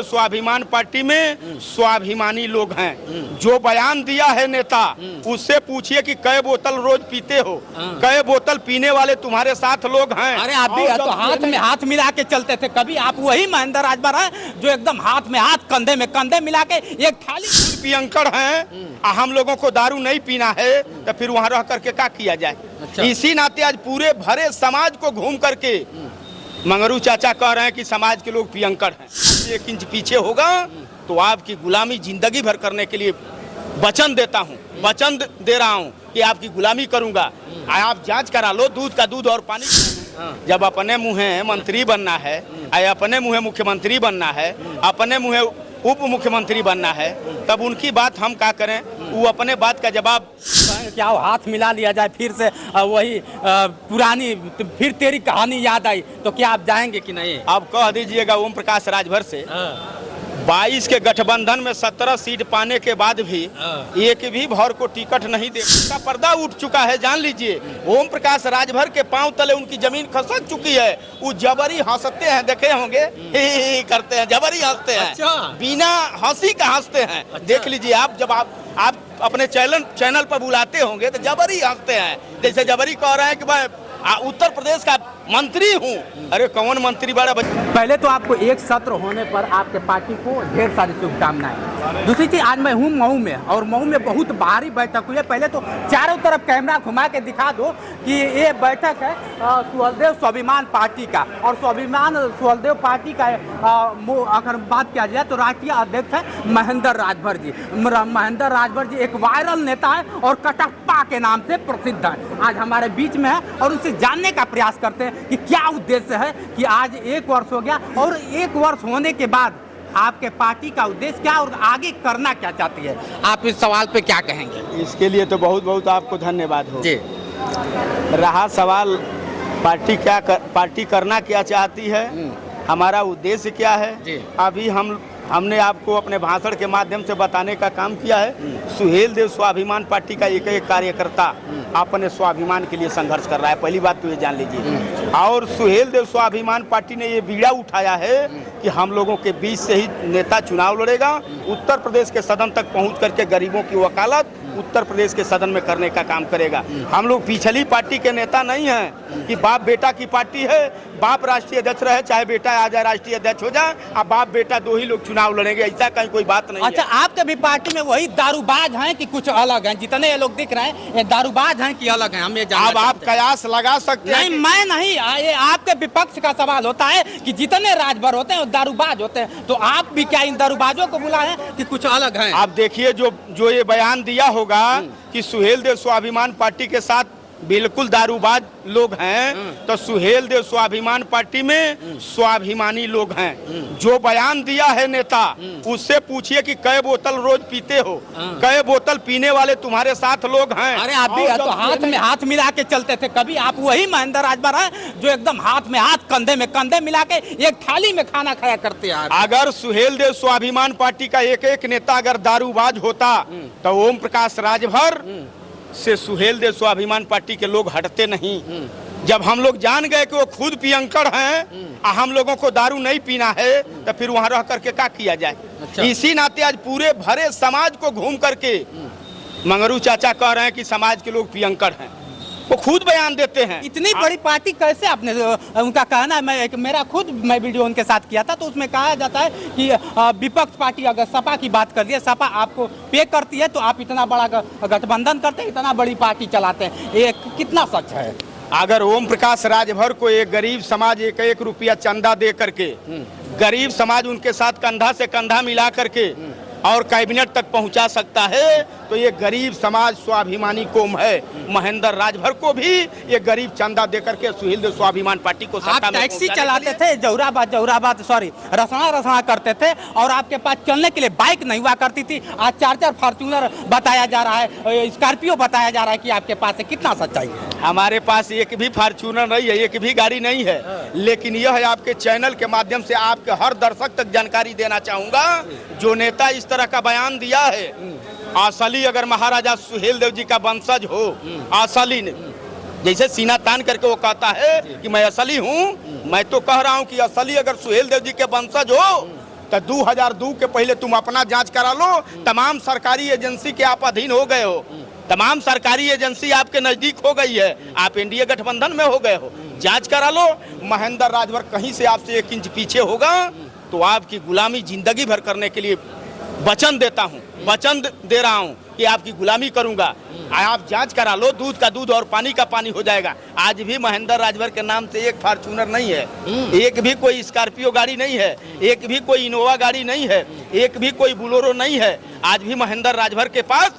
स्वाभिमान पार्टी में स्वाभिमानी लोग हैं। जो बयान दिया है नेता, उससे पूछिए कि कै बोतल रोज पीते हो, कै बोतल पीने वाले तुम्हारे साथ लोग हैं। अरे आप भी तो हाथ में हाथ मिला के चलते थे। कभी आप वही महेंद्र राजभर हैं जो एकदम हाथ में हाथ कंधे में कंधे मिला के एक थाली पियंकड़ हैं। हम लोगों को दारू नहीं पीना है तो फिर वहाँ रह करके क्या किया जाए। अच्छा। इसी नाते आज पूरे भरे समाज को घूम करके मंगरू चाचा कह रहे हैं कि समाज के लोग पियंकड़ हैं। 1 इंच पीछे होगा तो आपकी गुलामी जिंदगी भर करने के लिए वचन देता हूँ, वचन दे रहा हूँ कि आपकी गुलामी करूंगा। आप जांच करा लो, दूध का दूध और पानी। जब अपने मुँहे मंत्री बनना है, अपने मुँहे मुख्यमंत्री बनना है, अपने मुँहे उप मुख्यमंत्री बनना है, तब उनकी बात हम क्या करें। वो अपने बात का जवाब क्या हाथ मिला लिया जाए फिर से वही पुरानी फिर तेरी कहानी याद आई तो क्या आप जाएंगे कि नहीं? आप कह दीजिएगा ओम प्रकाश राजभर से 22 के गठबंधन में 17 सीट पाने के बाद भी एक भी भर को टिकट नहीं दे, उसका पर्दा उठ चुका है। जान लीजिए ओम प्रकाश राजभर के पांव तले उनकी जमीन खसक चुकी है। वो जबरी हंसते हैं, देखे होंगे, ही करते हैं, जबरी हंसते हैं। अच्छा। बिना हंसी का हंसते हैं। अच्छा। देख लीजिए आप, जब आप अपने चैनल पर बुलाते होंगे तो जबरी हंसते हैं। जैसे जबरी कह रहे हैं कि मैं उत्तर प्रदेश का मंत्री हूँ। अरे कौन मंत्री बड़ा। पहले तो आपको एक सत्र होने पर आपके पार्टी को ढेर सारी शुभकामनाएं। दूसरी चीज, आज मैं हूँ मऊ में और मऊ में बहुत भारी बैठक हुई है। पहले तो चारों तरफ कैमरा घुमा के दिखा दो कि ये बैठक है सुहेलदेव स्वाभिमान पार्टी का। और सुहेलदेव पार्टी का अगर बात किया जाए तो राष्ट्रीय अध्यक्ष है महेंद्र राजभर जी। महेंद्र राजभर जी एक वायरल नेता है और कटप्पा के नाम से प्रसिद्ध है। आज हमारे बीच में है और उनसे जानने का प्रयास करते हैं कि क्या उद्देश्य है कि आज 1 वर्ष हो गया और 1 वर्ष होने के बाद आपके पार्टी का उद्देश्य क्या और आगे करना क्या चाहती है। आप इस सवाल पे क्या कहेंगे? इसके लिए तो बहुत बहुत आपको धन्यवाद हो जी। रहा सवाल पार्टी करना क्या चाहती है, हमारा उद्देश्य क्या है जी। अभी हमने आपको अपने भाषण के माध्यम से बताने का काम किया है। सुहेलदेव स्वाभिमान पार्टी का एक एक कार्यकर्ता अपने स्वाभिमान के लिए संघर्ष कर रहा है। पहली बात तो ये जान लीजिए। और सुहेलदेव स्वाभिमान पार्टी ने ये बीड़ा उठाया है कि हम लोगों के बीच से ही नेता चुनाव लड़ेगा। उत्तर प्रदेश के सदन तक पहुंच करके गरीबों की वकालत उत्तर प्रदेश के सदन में करने का काम करेगा। हम लोग पिछली पार्टी के नेता नहीं हैं कि बाप बेटा की पार्टी है, बाप राष्ट्रीय अध्यक्ष रहे चाहे बेटा आ जाए राष्ट्रीय अध्यक्ष हो जाए, अब बाप बेटा 2 ही लोग चुनाव लड़ेंगे, ऐसा कहीं कोई बात नहीं। अच्छा, आपके भी पार्टी में वही दारूबाज हैं कि कुछ अलग हैं? जितने ये लोग दिख रहे हैं ये दारूबाज हैं कि अलग हैं, हम ये जानना अब आप कयास लगा सकते हैं। नहीं, मैं नहीं, ये आपके विपक्ष का सवाल होता है कि जितने राजभर होते हैं वो दारूबाज होते हैं, तो आप भी क्या इन दारूबाजों को बुलाए कि कुछ अलग हैं? आप देखिए जो ये बयान दिया होगा कि सुहेलदेव स्वाभिमान पार्टी के साथ बिल्कुल दारूबाज लोग हैं, तो सुहेलदेव स्वाभिमान पार्टी में स्वाभिमानी लोग हैं। जो बयान दिया है नेता, उससे पूछिए कि कै बोतल रोज पीते हो, कै बोतल पीने वाले तुम्हारे साथ लोग हैं। अरे आप भी तो हाथ में हाथ मिला के चलते थे। कभी आप वही महेंद्र राजभर हैं जो एकदम हाथ में हाथ कंधे में कंधे मिला के एक थाली में खाना खाया करते हैं। अगर सुहेलदेव स्वाभिमान पार्टी का एक एक नेता अगर दारूबाज होता तो ओम प्रकाश राजभर से सुहेलदेव स्वाभिमान पार्टी के लोग हटते नहीं। जब हम लोग जान गए कि वो खुद पियंकड़ हैं, हम लोगों को दारू नहीं पीना है, तो फिर वहाँ रह करके क्या किया जाए। अच्छा। इसी नाते आज पूरे भरे समाज को घूम करके मंगरू चाचा कह रहे हैं कि समाज के लोग पियंकड़ हैं। वो खुद बयान देते हैं। इतनी बड़ी पार्टी कैसे आपने, उनका कहना है, मैं वीडियो उनके साथ किया था तो उसमें कहा जाता है कि विपक्ष पार्टी अगर सपा की बात कर दिए, सपा आपको पे करती है तो आप इतना बड़ा गठबंधन करते हैं, इतना बड़ी पार्टी चलाते हैं। ये कितना सच है? अगर ओम प्रकाश राजभर को एक गरीब समाज 1-1 रुपया चंदा दे करके, गरीब समाज उनके साथ कंधा से कंधा मिला करके और कैबिनेट तक पहुंचा सकता है, तो ये गरीब समाज स्वाभिमानी कौम है। महेंद्र राजभर को भी ये गरीब चंदा देकर के सुहेलदेव स्वाभिमान पार्टी को आप टैक्सी चलाते थे, जौराबाद सॉरी रसना करते थे और आपके पास चलने के लिए बाइक नहीं हुआ करती थी। आज 4 फॉर्च्यूनर बताया जा रहा है, स्कॉर्पियो बताया जा रहा है कि आपके पास है। कितना सच्चाई है? हमारे पास एक भी फॉर्च्यूनर नहीं है, एक भी गाड़ी नहीं है, लेकिन यह है आपके चैनल के माध्यम से आपके हर दर्शक तक जानकारी देना चाहूँगा। जो नेता इस तरह का बयान दिया है, असली अगर महाराजा सुहेलदेव जी का वंशज हो, असली जैसे सीना तान करके वो कहता है कि मैं असली हूँ, मैं तो कह रहा हूँ कि असली अगर सुहेलदेव जी के वंशज हो तो 2002 के पहले तुम अपना जांच करा लो। तमाम सरकारी एजेंसी के आप अधीन हो गए हो, तमाम सरकारी एजेंसी आपके नजदीक हो गई है, आप एनडीए गठबंधन में हो गए हो। जांच करा लो, महेंद्र राजभर कहीं से आपसे 1 इंच पीछे होगा तो आपकी गुलामी जिंदगी भर करने के लिए वचन देता हूं, वचन दे रहा हूं कि आपकी गुलामी करूंगा। आप जांच करा लो, दूध का दूध और पानी का पानी हो जाएगा। आज भी महेंद्र राजभर के नाम से एक फॉर्च्यूनर नहीं है, एक भी कोई स्कॉर्पियो गाड़ी नहीं है, एक भी कोई इनोवा गाड़ी नहीं है, एक भी कोई बुलोरो नहीं है। आज भी महेंद्र राजभर के पास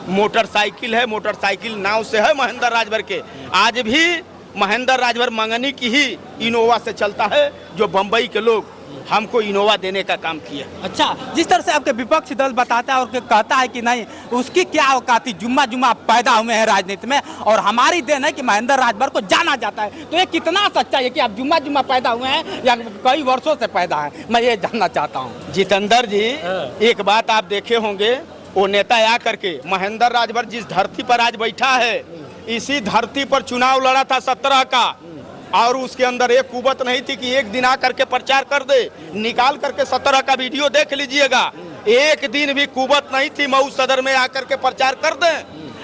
मोटरसाइकिल है, मोटरसाइकिल नाव से है महेंद्र राजभर के। आज भी महेंद्र राजभर मंगनी की ही इनोवा से चलता है, जो बम्बई के लोग हमको इनोवा देने का काम किया। अच्छा, जिस तरह से आपके विपक्षी दल बताता है और कहता है कि नहीं उसकी क्या औकात थी, जुम्मा जुम्मा पैदा हुए हैं राजनीति में और हमारी देन है कि महेंद्र राजभर को जाना जाता है, तो ये कितना सच्चा है कि आप जुम्मा जुम्मा पैदा हुए हैं या कई वर्षों से पैदा है, मैं ये जानना चाहता हूँ। जितेंद्र जी, एक बात आप देखे होंगे, वो नेता आ करके महेंद्र राजभर जिस धरती पर आज बैठा है, इसी धरती पर चुनाव लड़ा था 17 का, और उसके अंदर एक कुवत नहीं थी कि एक दिन आकर के प्रचार कर दे। निकाल करके 17 का वीडियो देख लीजिएगा, एक दिन भी कुवत नहीं थी मऊ सदर में आकर के प्रचार कर दे।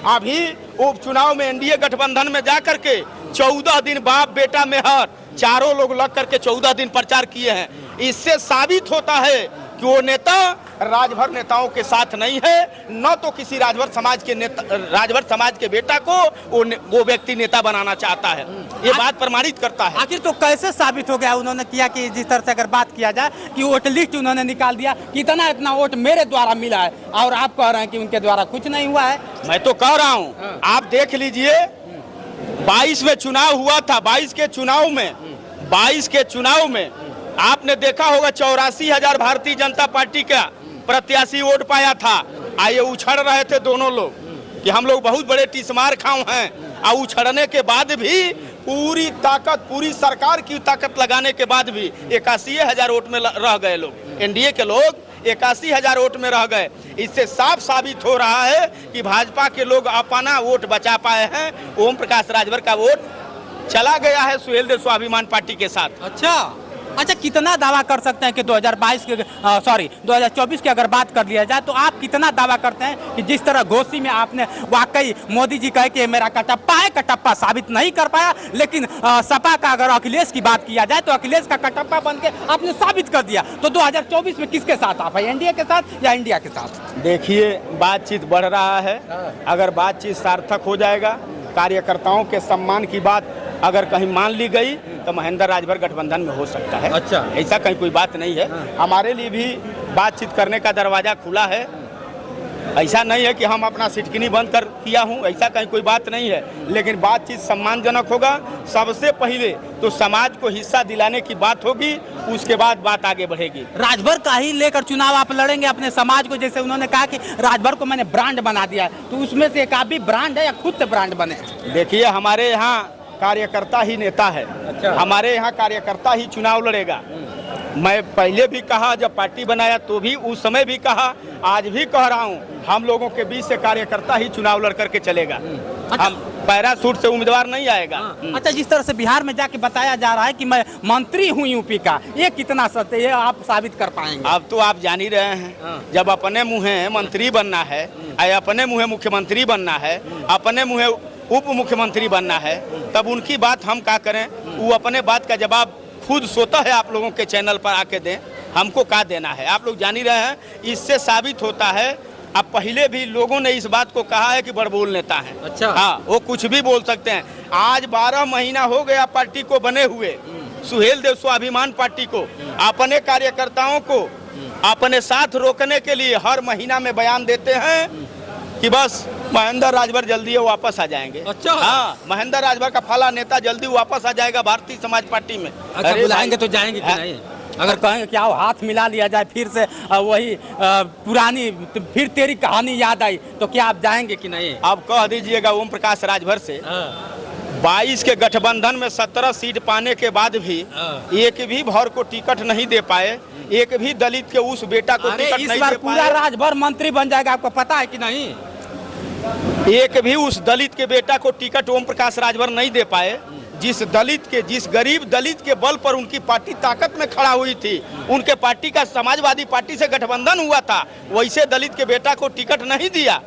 अभी उपचुनाव में एनडीए गठबंधन में जा करके 14 दिन बाप बेटा मेहर चारों लोग लग करके 14 दिन प्रचार किए हैं। इससे साबित होता है कि वो नेता राजभर नेताओं के साथ नहीं है, न तो किसी राजभर समाज के नेता, राजभर समाज के बेटा को वो व्यक्ति नेता बनाना चाहता है। ये बात प्रमाणित करता है। आखिर तो कैसे साबित हो गया उन्होंने किया कि जिस तरह से अगर बात किया जाए कि वोट लिस्ट उन्होंने निकाल दिया कि इतना वोट मेरे द्वारा मिला है और आप कह रहे हैं कि उनके द्वारा कुछ नहीं हुआ है। मैं तो कह रहा हूँ, आप देख लीजिए, 22 में चुनाव हुआ था, 22 के चुनाव में आपने देखा होगा 84,000 भारतीय जनता पार्टी का प्रत्याशी वोट पाया था। आइए उछड़ रहे थे दोनों लोग कि हम लोग बहुत बड़े टिस्मार खाओ हैं, और उछड़ने के बाद भी पूरी ताकत, पूरी सरकार की ताकत लगाने के बाद भी 81,000 वोट में रह गए लोग। एनडीए के लोग 81,000 वोट में रह गए। इससे साफ साबित हो रहा है कि भाजपा के लोग अपना वोट बचा पाए हैं। ओम प्रकाश राजभर का वोट चला गया है सुहेल देव स्वाभिमान पार्टी के साथ। अच्छा, कितना दावा कर सकते हैं कि 2024 की अगर बात कर लिया जाए तो आप कितना दावा करते हैं कि जिस तरह घोसी में आपने वाकई मोदी जी कहे कि मेरा कटप्पा है, कटप्पा साबित नहीं कर पाया, लेकिन सपा का अगर अखिलेश की बात किया जाए तो अखिलेश का कटप्पा बन के आपने साबित कर दिया, तो 2024 में किसके साथ आप है, एनडीए के साथ या इंडिया के साथ? देखिए, बातचीत बढ़ रहा है। अगर बातचीत सार्थक हो जाएगा, कार्यकर्ताओं के सम्मान की बात अगर कहीं मान ली गई तो महेंद्र राजभर गठबंधन में हो सकता है। अच्छा, ऐसा कहीं कोई बात नहीं है। हमारे लिए भी बातचीत करने का दरवाजा खुला है। ऐसा नहीं है कि हम अपना सिटकिनी बंद कर किया हूँ, ऐसा कहीं कोई बात नहीं है। लेकिन बातचीत सम्मानजनक होगा। सबसे पहले तो समाज को हिस्सा दिलाने की बात होगी, उसके बाद बात आगे बढ़ेगी। राजभर का ही लेकर चुनाव आप लड़ेंगे अपने समाज को? जैसे उन्होंने कहा कि राजभर को मैंने ब्रांड बना दिया है, तो उसमें से एक आप भी ब्रांड है या खुद से ब्रांड बने? देखिए, हमारे यहाँ कार्यकर्ता ही नेता है। अच्छा। हमारे यहाँ कार्यकर्ता ही चुनाव लड़ेगा। मैं पहले भी कहा, जब पार्टी बनाया तो भी उस समय भी कहा, आज भी कह रहा हूँ, हम लोगों के बीच से कार्यकर्ता ही चुनाव लड़ करके चलेगा। अच्छा। हम पैराशूट से उम्मीदवार नहीं आएगा। अच्छा, जिस तरह से बिहार में जाके बताया जा रहा है कि मैं मंत्री हूँ यूपी का, ये कितना सत्य है, ये आप साबित कर पाएंगे? अब तो आप जान ही रहे हैं, जब अपने मुँहे मंत्री बनना है, अपने मुँहे मुख्यमंत्री बनना है, अपने मुँहे उप मुख्यमंत्री बनना है, तब उनकी बात हम क्या करें? वो अपने बात का जवाब खुद सोता है आप लोगों के चैनल पर आके दें, हमको क्या देना है? आप लोग जान ही रहे हैं। इससे साबित होता है, अब पहले भी लोगों ने इस बात को कहा है कि बड़बोल नेता है। अच्छा। हाँ, वो कुछ भी बोल सकते हैं। आज 12 महीना हो गया पार्टी को बने हुए, सुहेल देव स्वाभिमान पार्टी को, अपने कार्यकर्ताओं को अपने साथ रोकने के लिए हर महीना में बयान देते हैं कि बस महेंद्र राजभर जल्दी वापस आ जाएंगे। अच्छा। हाँ, महेंद्र राजभर का फला नेता जल्दी वापस आ जाएगा भारतीय समाज पार्टी में। अच्छा, बुलाएंगे तो जाएंगे कि नहीं? अगर कहेंगे कि आओ हाथ मिला लिया जाए फिर से, वही पुरानी फिर तेरी कहानी याद आई, तो क्या आप जाएंगे कि नहीं? आप कह दीजिएगा ओम प्रकाश राजभर से, 22 के गठबंधन में 17 सीट पाने के बाद भी एक भी भर को टिकट नहीं दे पाए, एक भी दलित के उस बेटा को टिकट नहीं दे पाए। पूरा राजभर मंत्री बन जाएगा, आपको पता है कि नहीं? एक भी उस दलित के बेटा को टिकट ओम प्रकाश राजभर नहीं दे पाए। जिस गरीब दलित के बल पर उनकी पार्टी ताकत में खड़ा हुई थी, उनके पार्टी का समाजवादी पार्टी से गठबंधन हुआ था, वैसे दलित के बेटा को टिकट नहीं दिया।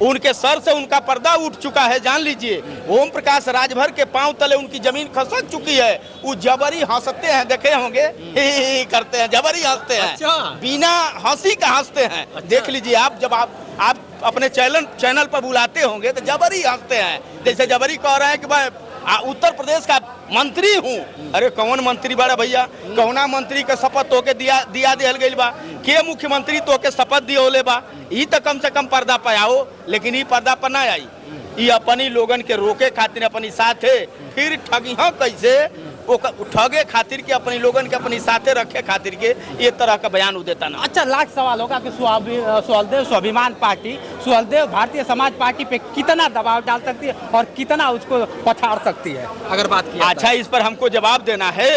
उनके सर से उनका पर्दा उठ चुका है, जान लीजिए। ओम प्रकाश राजभर के पांव तले उनकी जमीन खसक चुकी है। वो जबरी हंसते हैं, देखे होंगे, ही करते हैं, जबरी हंसते हैं। अच्छा। बिना हंसी का हंसते हैं। अच्छा। देख लीजिए आप, जब आप अपने चैनल पर बुलाते होंगे तो जबरी हंसते हैं, जैसे जबरी कह रहे हैं कि मैं उत्तर प्रदेश का मंत्री हूँ। अरे कौन मंत्री बड़ा भैया, कौना मंत्री के शपथ तोके दिया दिहल गई बा, के मुख्यमंत्री तोके शपथ दियोले बा, ई तो कम से कम पर्दा पे आओ, लेकिन ई पर्दा पर ना आई। ई अपनी लोगन के रोके खातिर अपनी साथे, फिर ठगी कैसे वो ठगे खातिर के अपनी लोगन के अपनी साथे रखे खातिर के ये तरह का बयान देता ना। अच्छा, लाख सवाल होगा कि सुहेलदेव स्वाभिमान पार्टी, सुहेलदेव भारतीय समाज पार्टी पे कितना दबाव डाल सकती है और कितना उसको पछाड़ सकती है, अगर बात की। अच्छा, इस पर हमको जवाब देना है।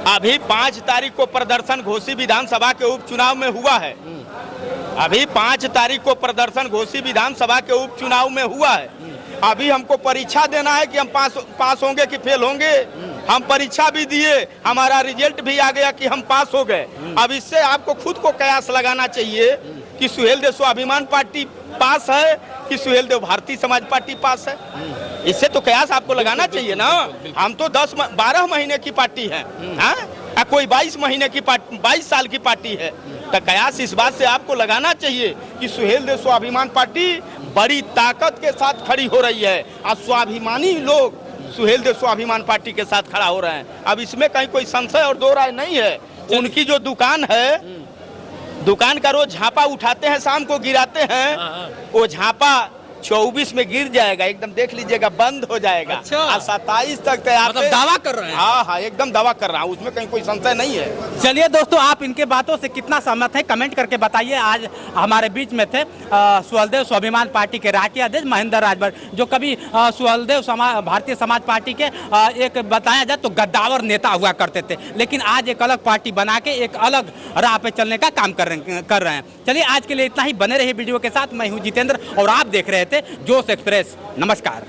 अभी 5 तारीख को प्रदर्शन घोसी विधानसभा के उपचुनाव में हुआ है। अभी 5 तारीख को प्रदर्शन घोसी विधानसभा के उपचुनाव में हुआ है। अभी हमको परीक्षा देना है कि हम पास होंगे कि फेल होंगे। हम परीक्षा भी दिए, हमारा रिजल्ट भी आ गया कि हम पास हो गए। अब इससे आपको खुद को कयास लगाना चाहिए कि सुहेलदेव स्वाभिमान पार्टी पास है कि सुहेलदेव भारतीय समाज पार्टी पास है। इससे तो कयास आपको लगाना चाहिए ना। हम तो 10-12 महीने की पार्टी है, कोई 22 महीने की पार्टी, 22 साल की पार्टी है। तो कयास इस बात से आपको लगाना चाहिए कि सुहेलदेव स्वाभिमान पार्टी बड़ी ताकत के साथ खड़ी हो रही है और स्वाभिमानी लोग सुहेलदेव स्वाभिमान पार्टी के साथ खड़ा हो रहे हैं। अब इसमें कहीं कोई संशय और दो राय नहीं है। उनकी जो दुकान है, दुकान का रोज झापा उठाते हैं, शाम को गिराते हैं, वो झापा 24 में गिर जाएगा, एकदम देख लीजिएगा, बंद हो जाएगा। अच्छा। और 27 तक तैयार, मतलब दावा कर रहे हैं। हाँ, एकदम दावा कर रहा हूँ, उसमें कहीं कोई संशय नहीं है। चलिए दोस्तों, आप इनके बातों से कितना सहमत है कमेंट करके बताइए। आज हमारे बीच में थे सुहेलदेव स्वाभिमान पार्टी के राष्ट्रीय अध्यक्ष महेंद्र राजभर, जो कभी सुहेलदेव भारतीय समाज पार्टी के एक बताया जाए तो गद्दावर नेता हुआ करते थे, लेकिन आज एक अलग पार्टी बना के एक अलग राह पे चलने का काम कर रहे हैं। चलिए, आज के लिए इतना ही। बने रहिए वीडियो के साथ। मैं हूँ जितेंद्र और आप देख रहे थे जोश एक्सप्रेस। नमस्कार।